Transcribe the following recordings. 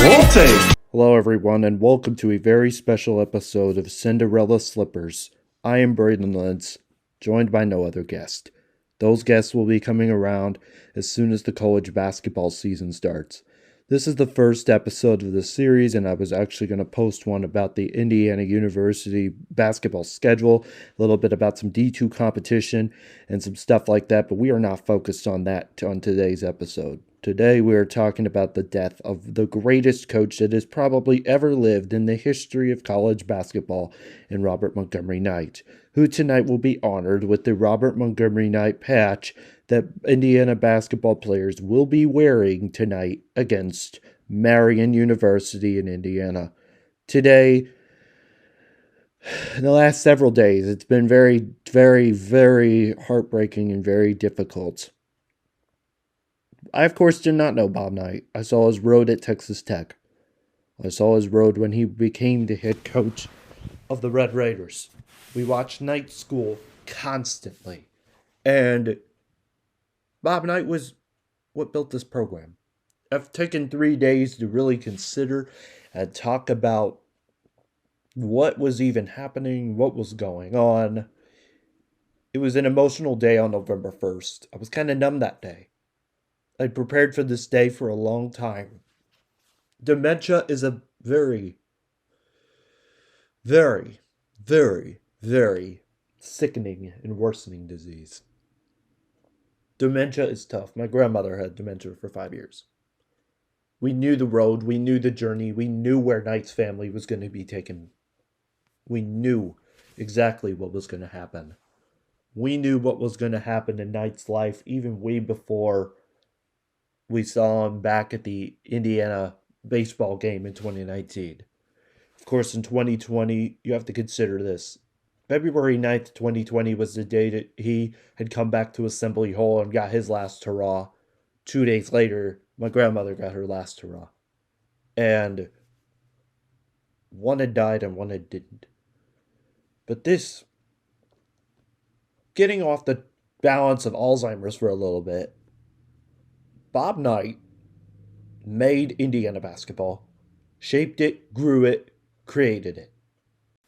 Roll tape! Hello everyone and welcome to a very special episode of Cinderella Slippers. I am Braydyn Lents, joined by no other guest. Those guests will be coming around as soon as the college basketball season starts. This is the first episode of the series, and I was actually going to post one about the Indiana University basketball schedule, a little bit about some D2 competition, and some stuff like that, but we are not focused on that on today's episode. Today we are talking about the death of the greatest coach that has probably ever lived in the history of college basketball in Robert Montgomery Knight, who tonight will be honored with the Robert Montgomery Knight patch that Indiana basketball players will be wearing tonight against Marian University in Indiana. Today, in the last several days, it's been very, very, very heartbreaking and very difficult. I, of course, did not know Bob Knight. I saw his road at Texas Tech. I saw his road when he became the head coach of the Red Raiders. We watched Knight School constantly. And Bob Knight was what built this program. I've taken 3 days to really consider and talk about what was even happening, what was going on. It was an emotional day on November 1st. I was kind of numb that day. I prepared for this day for a long time. Dementia is a very, very, very, very sickening and worsening disease. Dementia is tough. My grandmother had dementia for 5 years. We knew the road. We knew the journey. We knew where Knight's family was going to be taken. We knew exactly what was going to happen. We knew what was going to happen in Knight's life even way before we saw him back at the Indiana baseball game in 2019. Of course, in 2020, you have to consider this. February 9th, 2020 was the day that he had come back to Assembly Hall and got his last hurrah. 2 days later, my grandmother got her last hurrah. And one had died and one had didn't. But this, getting off the balance of Alzheimer's for a little bit, Bob Knight made Indiana basketball, shaped it, grew it, created it.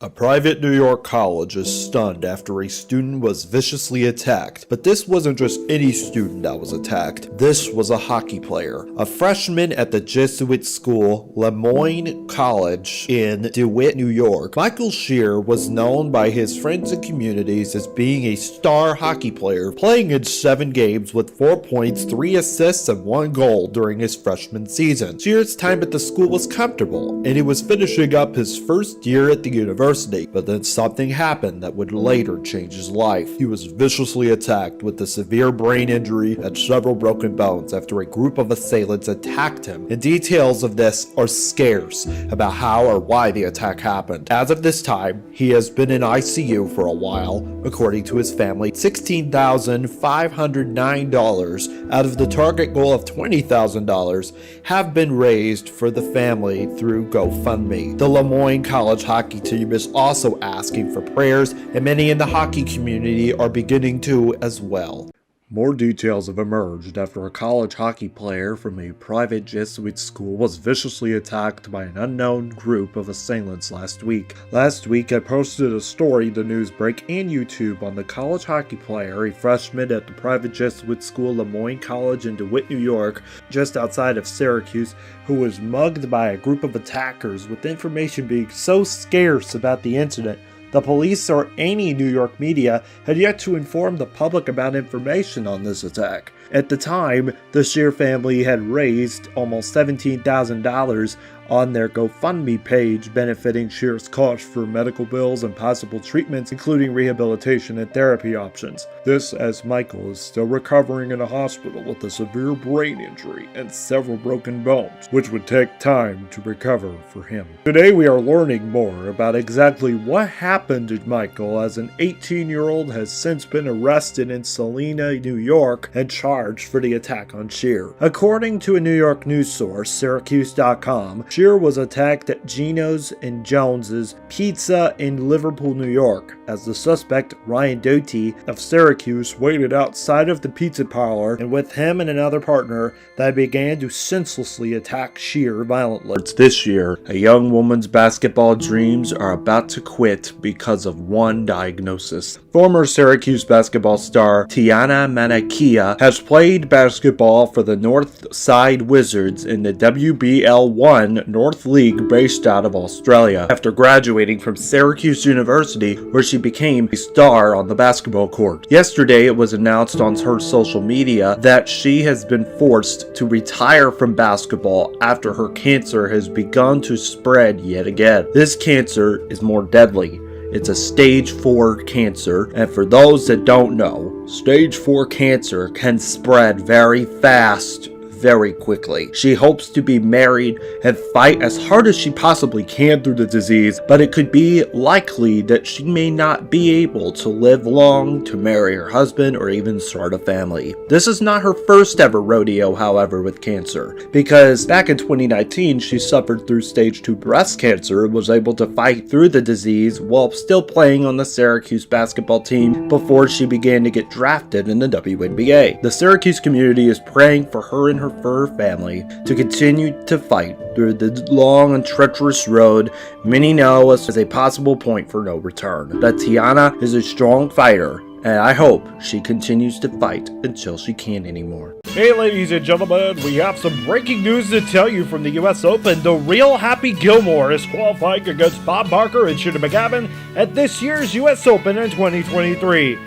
A private New York college is stunned after a student was viciously attacked. But this wasn't just any student that was attacked. This was a hockey player. A freshman at the Jesuit school, Lemoyne College in DeWitt, New York. Michael Shreer was known by his friends and communities as being a star hockey player, playing in 7 games with 4 points, 3 assists, and 1 goal during his freshman season. Shreer's time at the school was comfortable, and he was finishing up his first year at the university. But then something happened that would later change his life. He was viciously attacked with a severe brain injury and several broken bones after a group of assailants attacked him. And details of this are scarce about how or why the attack happened. As of this time, he has been in ICU for a while. According to his family, $16,509 out of the target goal of $20,000 have been raised for the family through GoFundMe. The Lemoyne College hockey team is also asking for prayers, and many in the hockey community are beginning to as well. More details have emerged after a college hockey player from a private Jesuit school was viciously attacked by an unknown group of assailants last week. Last week, I posted a story to Newsbreak and YouTube on the college hockey player, a freshman at the private Jesuit school Lemoyne College in DeWitt, New York, just outside of Syracuse, who was mugged by a group of attackers, with information being so scarce about the incident. The police or any New York media had yet to inform the public about information on this attack. At the time, the Shreer family had raised almost $17,000 on their GoFundMe page, benefiting Shreer's costs for medical bills and possible treatments, including rehabilitation and therapy options. This as Michael is still recovering in a hospital with a severe brain injury and several broken bones, which would take time to recover for him. Today we are learning more about exactly what happened to Michael, as an 18-year-old has since been arrested in Salina, New York, and charged for the attack on Shreer. According to a New York news source, Syracuse.com, Shreer was attacked at Gino's and Jones's Pizza in Liverpool, New York, as the suspect, Ryan Doty of Syracuse, waited outside of the pizza parlor, and with him and another partner, they began to senselessly attack Shreer violently. This year, a young woman's basketball dreams are about to quit because of one diagnosis. Former Syracuse basketball star Tiana Mangakahia has played basketball for the North Side Wizards in the WBL1 North League based out of Australia, after graduating from Syracuse University, where she became a star on the basketball court. Yesterday, it was announced on her social media that she has been forced to retire from basketball after her cancer has begun to spread yet again. This cancer is more deadly. It's a stage 4 cancer, and for those that don't know, stage 4 cancer can spread very fast, very quickly. She hopes to be married and fight as hard as she possibly can through the disease, but it could be likely that she may not be able to live long to marry her husband or even start a family. This is not her first ever rodeo, however, with cancer, because back in 2019 she suffered through stage 2 breast cancer and was able to fight through the disease while still playing on the Syracuse basketball team before she began to get drafted in the WNBA. The Syracuse community is praying for her and her family to continue to fight through the long and treacherous road many know as a possible point for no return. But Tiana is a strong fighter, and I hope she continues to fight until she can't anymore. Hey ladies and gentlemen, we have some breaking news to tell you from the US Open. The real Happy Gilmore is qualifying against Bob Barker and Shooter McGavin at this year's US Open in 2023.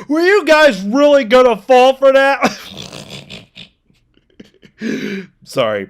Were you guys really gonna fall for that? Sorry.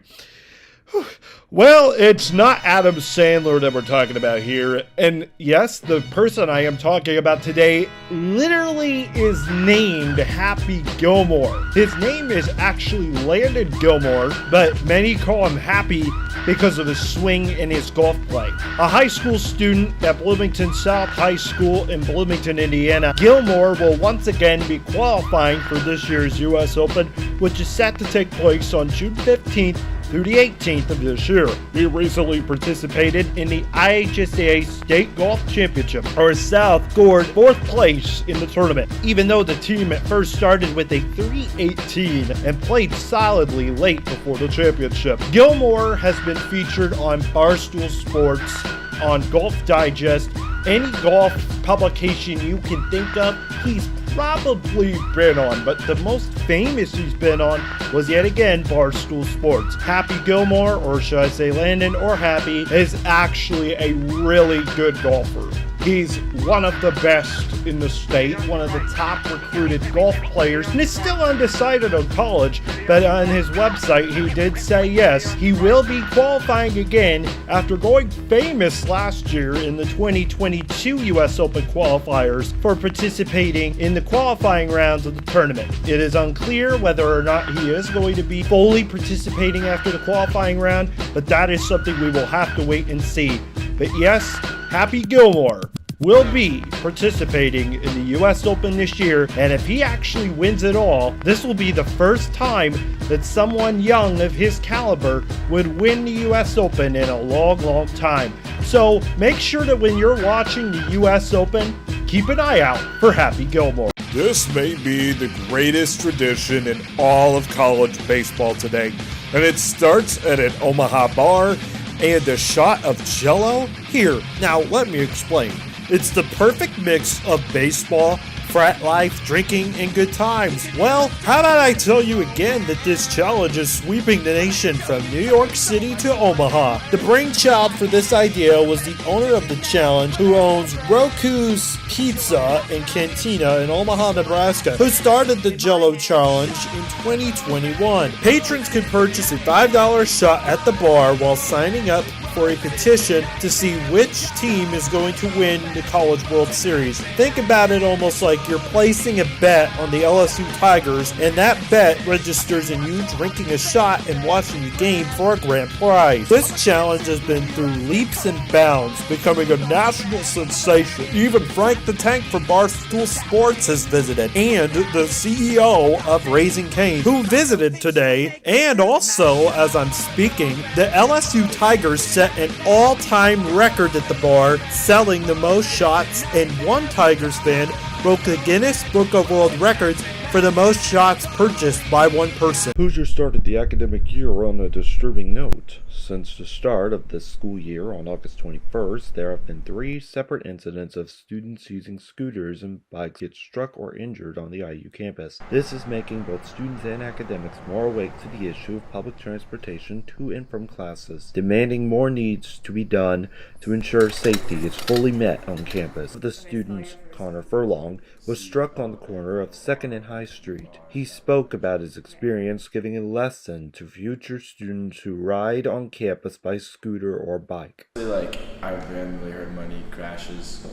Well, it's not Adam Sandler that we're talking about here. And yes, the person I am talking about today literally is named Happy Gilmore. His name is actually Landon Gilmore, but many call him Happy because of his swing and his golf play. A high school student at Bloomington South High School in Bloomington, Indiana, Gilmore will once again be qualifying for this year's US Open, which is set to take place on June 15th through the 18th of this year. He recently participated in the IUSTV State Golf Championship. Our South scored 4th place in the tournament, even though the team at first started with a 3-18 and played solidly late before the championship. Gilmore has been featured on Barstool Sports, on Golf Digest, any golf publication you can think of, he's probably been on, but the most famous he's been on was yet again Barstool Sports. Happy Gilmore, or should I say Landon or Happy, is actually a really good golfer. He's one of the best in the state, one of the top recruited golf players, and is still undecided on college, but on his website he did say yes, he will be qualifying again after going famous last year in the 2022 US Open qualifiers for participating in the qualifying rounds of the tournament. It is unclear whether or not he is going to be fully participating after the qualifying round, but that is something we will have to wait and see. But yes, Happy Gilmore will be participating in the US Open this year, and if he actually wins it all, this will be the first time that someone young of his caliber would win the US Open in a long time. So make sure that when you're watching the US Open, keep an eye out for Happy Gilmore. This may be the greatest tradition in all of college baseball today, and it starts at an Omaha bar and a shot of Jello. Here, now let me explain. It's the perfect mix of baseball, frat life, drinking, and good times. Well, how about I tell you again that this challenge is sweeping the nation from New York City to Omaha. The brainchild for this idea was the owner of the challenge, who owns Roku's Pizza and Cantina in Omaha, Nebraska, who started the Jello challenge in 2021. Patrons could purchase a $5 shot at the bar while signing up for a petition to see which team is going to win the College World Series. Think about it almost like you're placing a bet on the LSU Tigers, and that bet registers in you drinking a shot and watching the game for a grand prize. This challenge has been through leaps and bounds, becoming a national sensation. Even Frank the Tank from Barstool Sports has visited, and the CEO of Raising Cane, who visited today. And also, as I'm speaking, the LSU Tigers set an all-time record at the bar, selling the most shots, and one Tigers fan broke the Guinness Book of World Records for the most shots purchased by one person. Hoosiers started the academic year on a disturbing note. Since the start of this school year on August 21st, there have been 3 separate incidents of students using scooters and bikes get struck or injured on the IU campus. This is making both students and academics more awake to the issue of public transportation to and from classes, demanding more needs to be done to ensure safety is fully met on campus. The students, Connor Furlong, was struck on the corner of 2nd and High Street. He spoke about his experience, giving a lesson to future students who ride on campus by scooter or bike. I randomly heard money crashes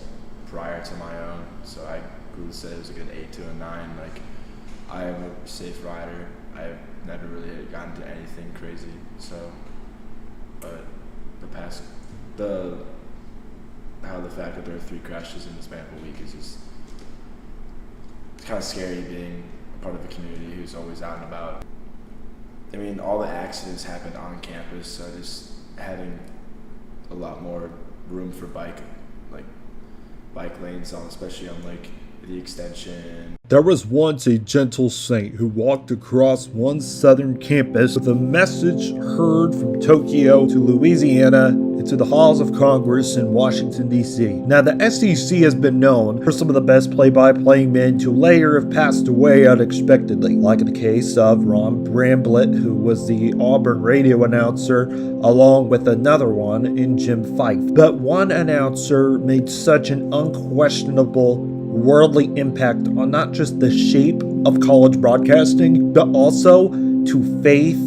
prior to my own, so I would say it was a good 8 to a 9. I am a safe rider. I've never really gotten into anything crazy, so, but the fact that there are 3 crashes in the span of a week is just, it's kind of scary being part of a community who's always out and about. I mean, all the accidents happened on campus, so just having a lot more room for bike lanes on, especially on the extension. There was once a gentle saint who walked across one southern campus with a message heard from Tokyo to Louisiana and to the halls of Congress in Washington, D.C. Now, the SEC has been known for some of the best play-by-play men to later have passed away unexpectedly, like in the case of Ron Bramblett, who was the Auburn radio announcer, along with another one in Jim Fife. But one announcer made such an unquestionable worldly impact on not just the shape of college broadcasting, but also to faith,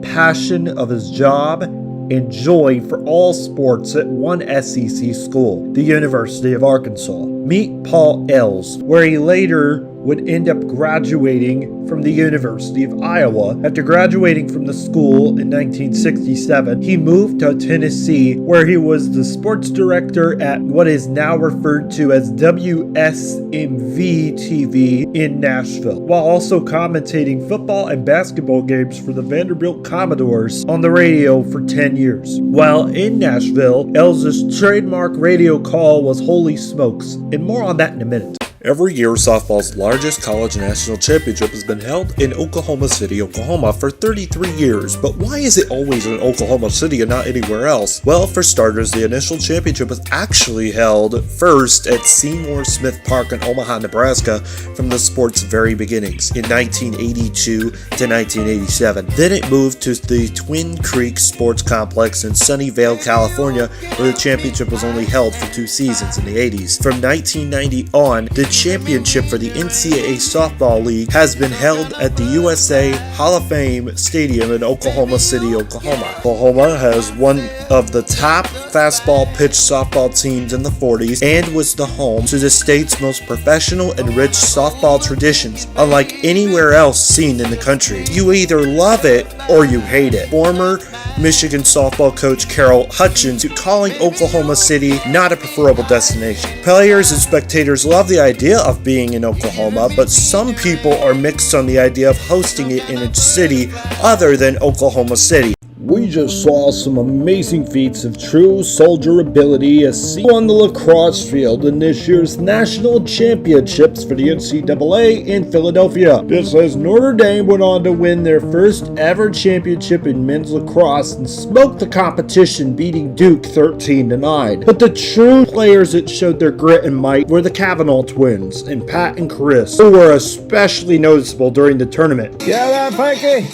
passion of his job, and joy for all sports at one SEC school, the University of Arkansas. Meet Paul Ells, where he later would end up graduating from the University of Iowa. After graduating from the school in 1967, he moved to Tennessee, where he was the sports director at what is now referred to as WCWS TV in Nashville, while also commentating football and basketball games for the Vanderbilt Commodores on the radio for 10 years. While in Nashville, Ells' trademark radio call was "Holy Smokes," and more on that in a minute. Every year, softball's largest college national championship has been held in Oklahoma City, Oklahoma for 33 years. But why is it always in Oklahoma City and not anywhere else? Well, for starters, the initial championship was actually held first at Seymour Smith Park in Omaha, Nebraska from the sport's very beginnings in 1982 to 1987. Then it moved to the Twin Creeks Sports Complex in Sunnyvale, California, where the championship was only held for 2 seasons in the 80s. From 1990 on, the championship for the NCAA Softball League has been held at the USA Hall of Fame Stadium in Oklahoma City, Oklahoma. Oklahoma has one of the top fastball pitch softball teams in the 40s and was the home to the state's most professional and rich softball traditions, unlike anywhere else seen in the country. You either love it or you hate it. Former Michigan softball coach Carol Hutchins calling Oklahoma City not a preferable destination. Players and spectators love the idea of being in Oklahoma, but some people are mixed on the idea of hosting it in a city other than Oklahoma City. We just saw some amazing feats of true soldier ability as seen on the lacrosse field in this year's national championships for the NCAA in Philadelphia. Just as Notre Dame went on to win their first ever championship in men's lacrosse and smoked the competition, beating Duke 13-9. But the true players that showed their grit and might were the Kavanaugh twins and Pat and Chris, who were especially noticeable during the tournament. Yeah, that Frankie.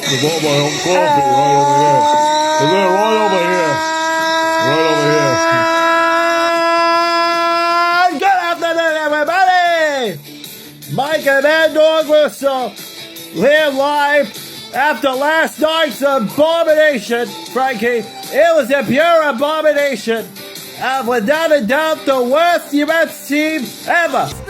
The ball by home trophy right over here. Is it right over here? Right over here. Good afternoon, everybody. Mike and Ed Dog Whistle here live After last night's abomination, Frankie, it was a pure abomination. Without a doubt, the worst UMass team ever.